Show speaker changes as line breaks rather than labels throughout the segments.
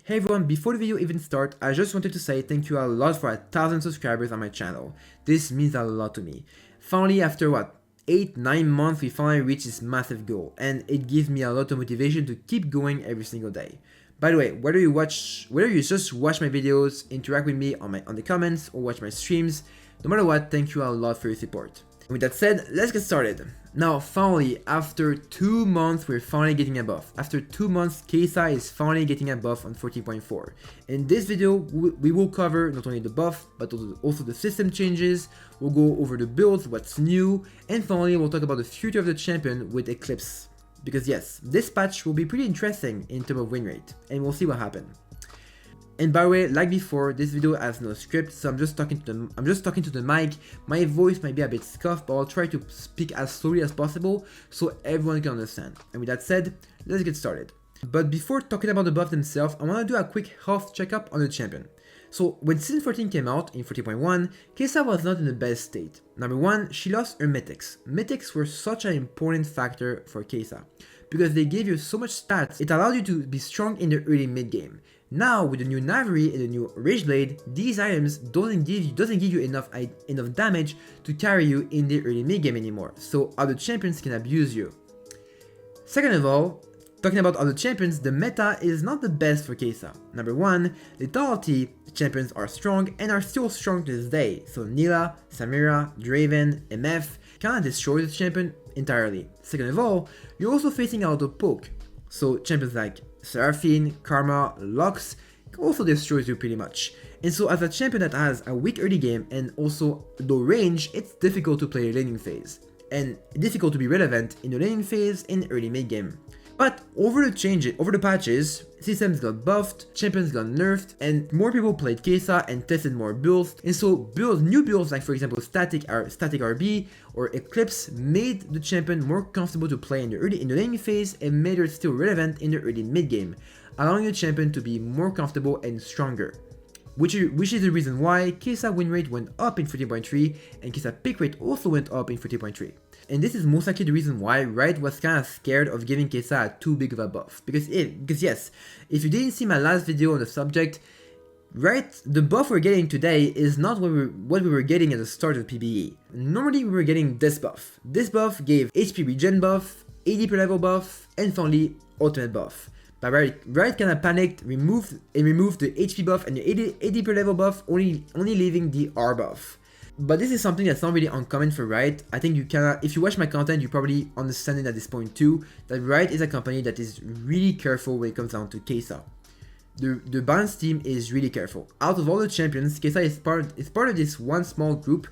Hey everyone, before the video even starts, I just wanted to say thank you a lot for 1,000 subscribers on my channel. This means a lot to me. Finally, after 8-9 months, we finally reached this massive goal, and it gives me a lot of motivation to keep going every single day. By the way, whether you just watch my videos, interact with me on the comments, or watch my streams, no matter what, thank you a lot for your support. With that said, let's get started. Now, finally, after 2 months, we're finally getting a buff. After 2 months, KAISA is finally getting a buff on 14.4. In this video, we will cover not only the buff, but also the system changes. We'll go over the builds, what's new, and finally, we'll talk about the future of the champion with Eclipse. Because yes, this patch will be pretty interesting in terms of win rate, and we'll see what happens. And by the way, like before, this video has no script, so I'm just talking to the mic. My voice might be a bit scuffed, but I'll try to speak as slowly as possible so everyone can understand. And with that said, let's get started. But before talking about the buff themselves, I want to do a quick health checkup on the champion. So when Season 14 came out in 14.1, KAISA was not in the best state. Number one, she lost her mythics. Mythics were such an important factor for KAISA, because they gave you so much stats, it allowed you to be strong in the early mid game. Now with the new Navari and the new Rage Blade, these items doesn't give you enough damage to carry you in the early mid game anymore, so other champions can abuse you. Second of all, talking about other champions, the meta is not the best for KAISA. Number one, lethality champions are strong and are still strong to this day, so Nila, Samira, Draven, MF kinda destroy the champion entirely. Second of all, you're also facing a lot of poke, so champions like Seraphine, Karma, Lux also destroys you pretty much. And so as a champion that has a weak early game and also low range, it's difficult to play a laning phase, and difficult to be relevant in the laning phase in early mid game. But over the patches, systems got buffed, champions got nerfed, and more people played KAISA and tested more builds. And so new builds like for example Static RB or Eclipse made the champion more comfortable to play in the laning phase and made her still relevant in the early mid game, allowing the champion to be more comfortable and stronger. Which is the reason why KAISA win rate went up in 14.3 and KAISA pick rate also went up in 14.3. And this is most likely the reason why Riot was kinda scared of giving KAISA too big of a buff. Because yes, if you didn't see my last video on the subject, Riot, the buff we're getting today is not what we were getting at the start of PBE. Normally we were getting this buff. This buff gave HP regen buff, AD per level buff, and finally ultimate buff. But Riot kinda panicked, removed the HP buff and the AD per level buff, only leaving the R buff. But this is something that's not really uncommon for Riot. I think if you watch my content, you probably understand it at this point too, that Riot is a company that is really careful when it comes down to KAISA. The balance team is really careful. Out of all the champions, KAISA is part of this one small group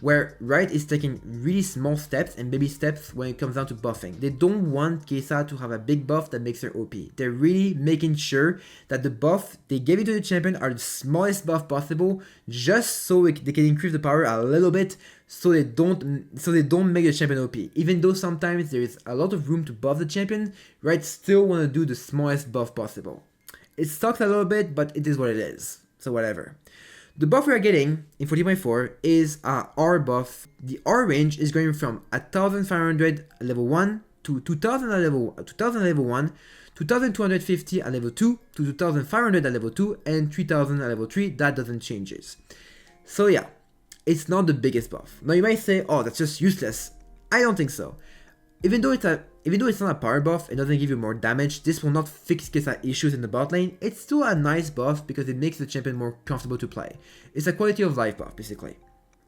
where Riot is taking really small steps and baby steps when it comes down to buffing. They don't want KAISA to have a big buff that makes her OP. They're really making sure that the buff they give into the champion are the smallest buff possible, just so they can increase the power a little bit, so they don't make the champion OP. Even though sometimes there is a lot of room to buff the champion, Riot still want to do the smallest buff possible. It sucks a little bit, but it is what it is, so whatever. The buff we are getting in 14.4 is a R buff. The R range is going from 1500 at level 1 to 2000 at level 1, 2250 at level 2 to 2500 at level 2 and 3000 at level 3. That doesn't change. So yeah, it's not the biggest buff. Now you might say, oh, that's just useless. I don't think so. Even though it's not a power buff, it doesn't give you more damage, this will not fix KAISA issues in the bot lane. It's still a nice buff because it makes the champion more comfortable to play. It's a quality of life buff basically.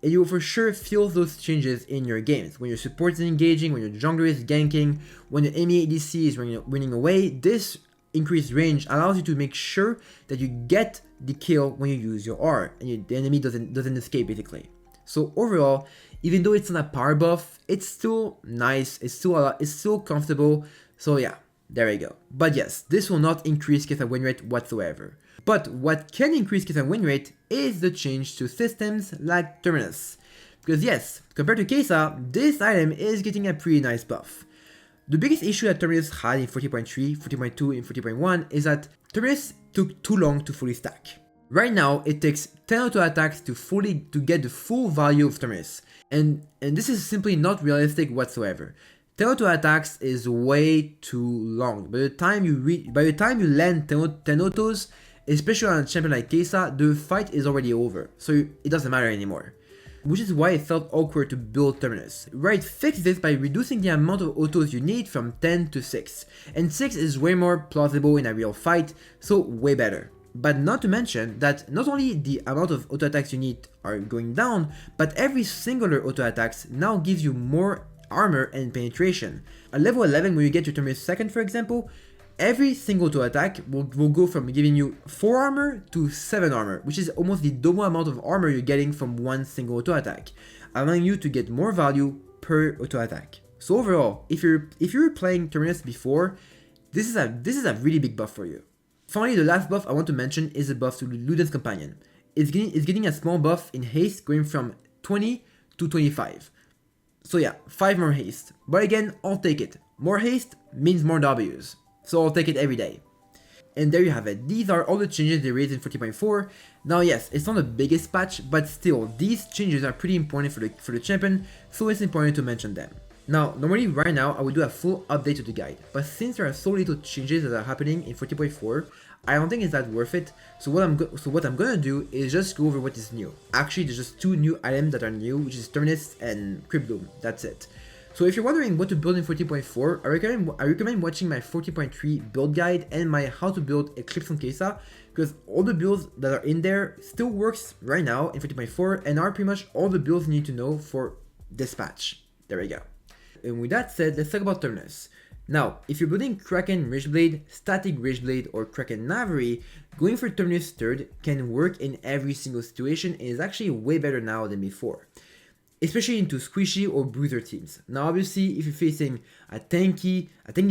And you will for sure feel those changes in your games. When your support is engaging, when your jungler is ganking, when your enemy ADC is running away, this increased range allows you to make sure that you get the kill when you use your R and the enemy doesn't escape basically. So overall, even though it's not a power buff, it's still nice, it's still comfortable, so yeah, there you go. But yes, this will not increase KAISA win rate whatsoever. But what can increase KAISA win rate is the change to systems like Terminus. Because yes, compared to KAISA, this item is getting a pretty nice buff. The biggest issue that Terminus had in 40.3, 40.2, and 40.1 is that Terminus took too long to fully stack. Right now, it takes 10 auto attacks to get the full value of Terminus, and this is simply not realistic whatsoever. 10 auto attacks is way too long. By the time you land 10 autos, Especially on a champion like KAISA, the fight is already over, so it doesn't matter anymore. Which is why it felt awkward to build Terminus. Riot fixed this by reducing the amount of autos you need from 10 to 6, and 6 is way more plausible in a real fight, so way better. But not to mention that not only the amount of auto attacks you need are going down, but every singular auto attacks now gives you more armor and penetration. At level 11, when you get to Terminus 2nd, for example, every single auto attack will go from giving you 4 armor to 7 armor, which is almost the double amount of armor you're getting from one single auto attack, allowing you to get more value per auto attack. So overall, if you're playing Terminus before, this is a really big buff for you. Finally, the last buff I want to mention is a buff to Ludens Companion. It's getting a small buff in haste going from 20 to 25. So yeah, 5 more haste. But again, I'll take it. More haste means more Ws. So I'll take it every day. And there you have it. These are all the changes they raised in 14.4. Now yes, it's not the biggest patch, but still, these changes are pretty important for the champion, so it's important to mention them. Now, normally right now I would do a full update to the guide, but since there are so little changes that are happening in 14.4, I don't think it's that worth it. So what I'm gonna do is just go over what is new. Actually, there's just 2 new items that are new, which is Terminus and Eclipse Bloom. That's it. So if you're wondering what to build in 14.4, I recommend watching my 14.3 build guide and my how to build Eclipse on KAISA, because all the builds that are in there still works right now in 14.4 and are pretty much all the builds you need to know for this patch. There we go. And with that said, let's talk about Terminus. Now, if you're building Kraken Ridgeblade, Static Ridgeblade, or Kraken Navari, going for Terminus 3rd can work in every single situation and is actually way better now than before, especially into squishy or bruiser teams. Now obviously, if you're facing a tanky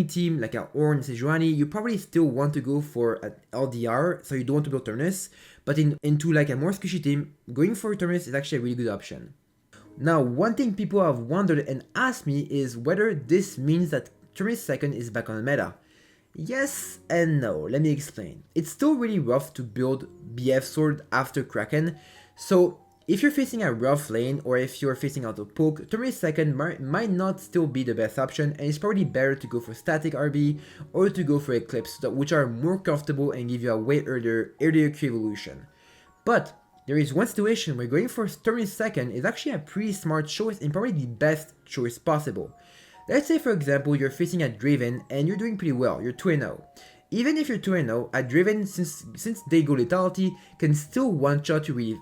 team like an Ornn and Sejuani, you probably still want to go for an LDR, so you don't want to build Terminus, but into like a more squishy team, going for Terminus is actually a really good option. Now, one thing people have wondered and asked me is whether this means that Terminus 2nd is back on the meta. Yes and no, let me explain. It's still really rough to build BF Sword after Kraken, so if you're facing a rough lane or if you're facing out of poke, Terminus 2nd might not still be the best option, and it's probably better to go for Static RB or to go for Eclipse, which are more comfortable and give you a way earlier Q evolution. But there is one situation where going for Terminus 2nd is actually a pretty smart choice and probably the best choice possible. Let's say for example you're facing a Draven and you're doing pretty well, you're 2-0. Even if you're 2-0, a Draven, since they go lethality, can still one-shot you,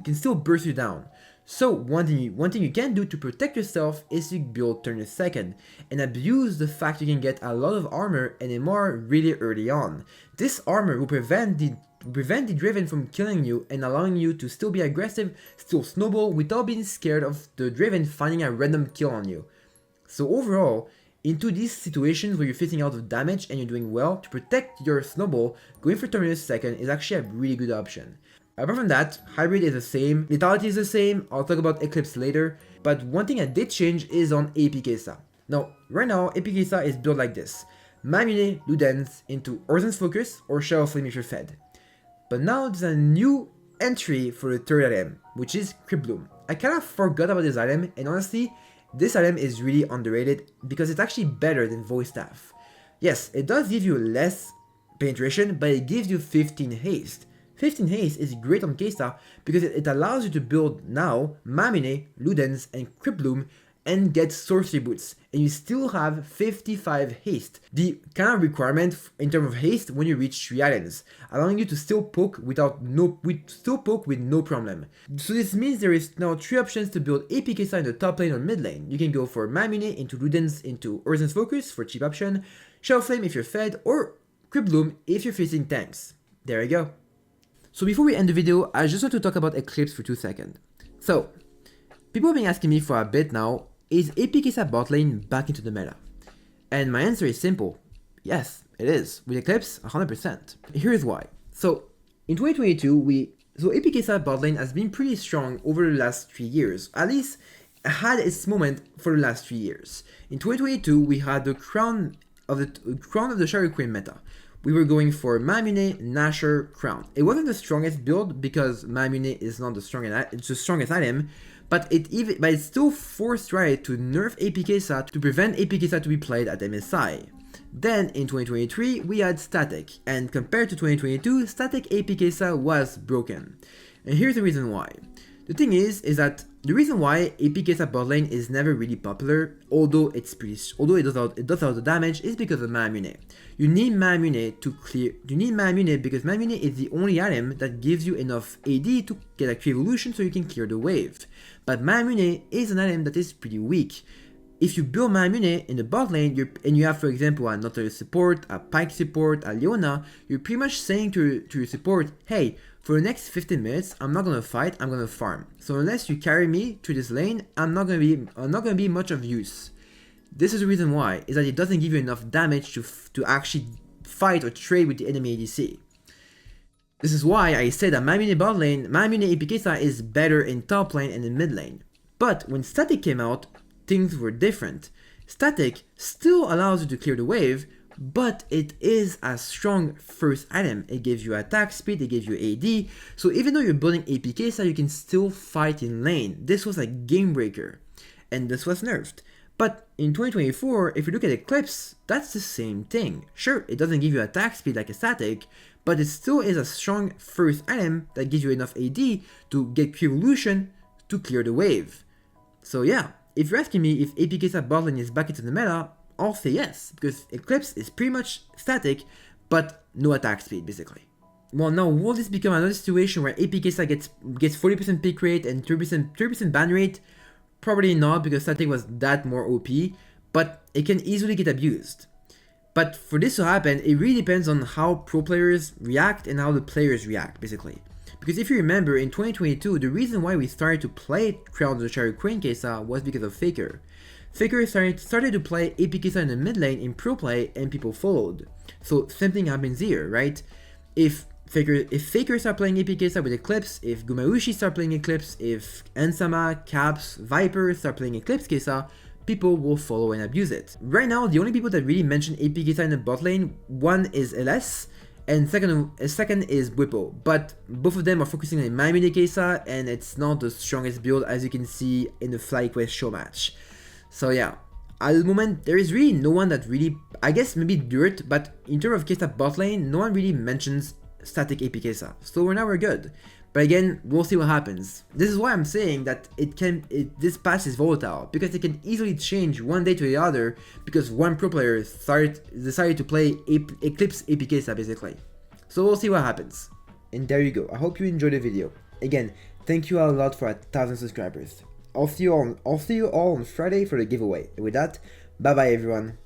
can still burst you down. So one thing you can do to protect yourself is to build Terminus 2nd and abuse the fact you can get a lot of armor and MR really early on. This armor will prevent the Draven from killing you and allowing you to still be aggressive, still snowball without being scared of the Draven finding a random kill on you. So overall, into these situations where you're facing out of damage and you're doing well, to protect your snowball, going for Terminus 2nd is actually a really good option. Apart from that, Hybrid is the same, Lethality is the same, I'll talk about Eclipse later, but one thing I did change is on AP KAISA. Now, right now, AP KAISA is built like this: Mamune, Ludens into Orn's Focus or Shadow Flame if you're fed. But now there's a new entry for the 3rd item, which is Eclipse Bloom. I kind of forgot about this item, and honestly, this item is really underrated because it's actually better than Voice Staff. Yes, it does give you less penetration, but it gives you 15 haste. 15 haste is great on KAISA because it allows you to build now Mamune, Ludens, and Eclipse Bloom and get sorcery boots, and you still have 55 haste, the kind of requirement in terms of haste when you reach 3 islands, allowing you to still poke with no problem. So this means there is now 3 options to build AP KAISA in the top lane or mid lane. You can go for Mamune into Ludens into Orn's Focus for cheap option, Shadow Flame if you're fed, or Eclipse Bloom if you're facing tanks. There you go. So before we end the video, I just want to talk about Eclipse for 2 seconds. So, people have been asking me for a bit now, is AP KAISA bot lane back into the meta? And my answer is simple. Yes, it is. With Eclipse, 100%. Here's why. So, in 2022, AP KAISA bot lane has been pretty strong over the last 3 years. At least, had its moment for the last 3 years. In 2022, we had the Crown of the Shadow Queen meta. We were going for Mamune, Nashor, Crown. It wasn't the strongest build because Mamune is not the strongest item, but it still forced Riot to nerf AP KAISA to prevent AP KAISA to be played at MSI. Then in 2023 we had static, and compared to 2022, static AP KAISA was broken. And here's the reason why. The thing is that the reason why AP KAISA bot lane is never really popular, although it does all the damage, is because of Mana Mune. You need Mana Mune because Mana Mune is the only item that gives you enough AD to get a Q evolution so you can clear the wave. But Mana Mune is an item that is pretty weak. If you build Mana Mune in the bot lane, and you have, for example, a Nautilus support, a Pike support, a Leona, you're pretty much saying to your support, hey, for the next 15 minutes, I'm not gonna fight, I'm gonna farm. So unless you carry me through this lane, I'm not gonna be much of use. This is the reason why, is that it doesn't give you enough damage to actually fight or trade with the enemy ADC. This is why I say that Mana Mune bot lane, Mana Mune AP KAISA is better in top lane and in mid lane. But when static came out, things were different. Static still allows you to clear the wave, but it is a strong first item. It gives you attack speed, it gives you AD, so even though you're building AP KAISA, you can still fight in lane. This was a game breaker, and this was nerfed. But in 2024, if you look at Eclipse, that's the same thing. Sure, it doesn't give you attack speed like a static, but it still is a strong first item that gives you enough AD to get Q evolution to clear the wave. So yeah, if you're asking me if AP KAISA bot lane is back into the meta, I'll say yes, because Eclipse is pretty much static, but no attack speed, basically. Well, now, will this become another situation where AP KAISA gets 40% pick rate and 30% ban rate? Probably not, because static was that more OP, but it can easily get abused. But for this to happen, it really depends on how pro players react and how the players react, basically. Because if you remember, in 2022, the reason why we started to play Crown of the Chariot Queen KAISA was because of Faker. Faker started to play AP KAISA in the mid lane in pro play, and people followed. So same thing happens here, right? If Faker start playing AP KAISA with Eclipse, if Gumaushi start playing Eclipse, if Ansama, Caps, Viper start playing Eclipse KAISA, people will follow and abuse it. Right now, the only people that really mention AP KAISA in the bot lane, one is LS, and second is Whippo, but both of them are focusing on Mana Mune KAISA, and it's not the strongest build, as you can see in the FlyQuest show match. So yeah, at the moment, there is really no one that really, I guess maybe Dirt, but in terms of KAISA bot lane, no one really mentions static AP KAISA. So now we're good. But again, we'll see what happens. This is why I'm saying that this patch is volatile, because it can easily change one day to the other, because one pro player decided to play Eclipse AP KAISA, basically. So we'll see what happens. And there you go. I hope you enjoyed the video. Again, thank you a lot for 1,000 subscribers. I'll see you all on Friday for the giveaway. And with that, bye bye everyone.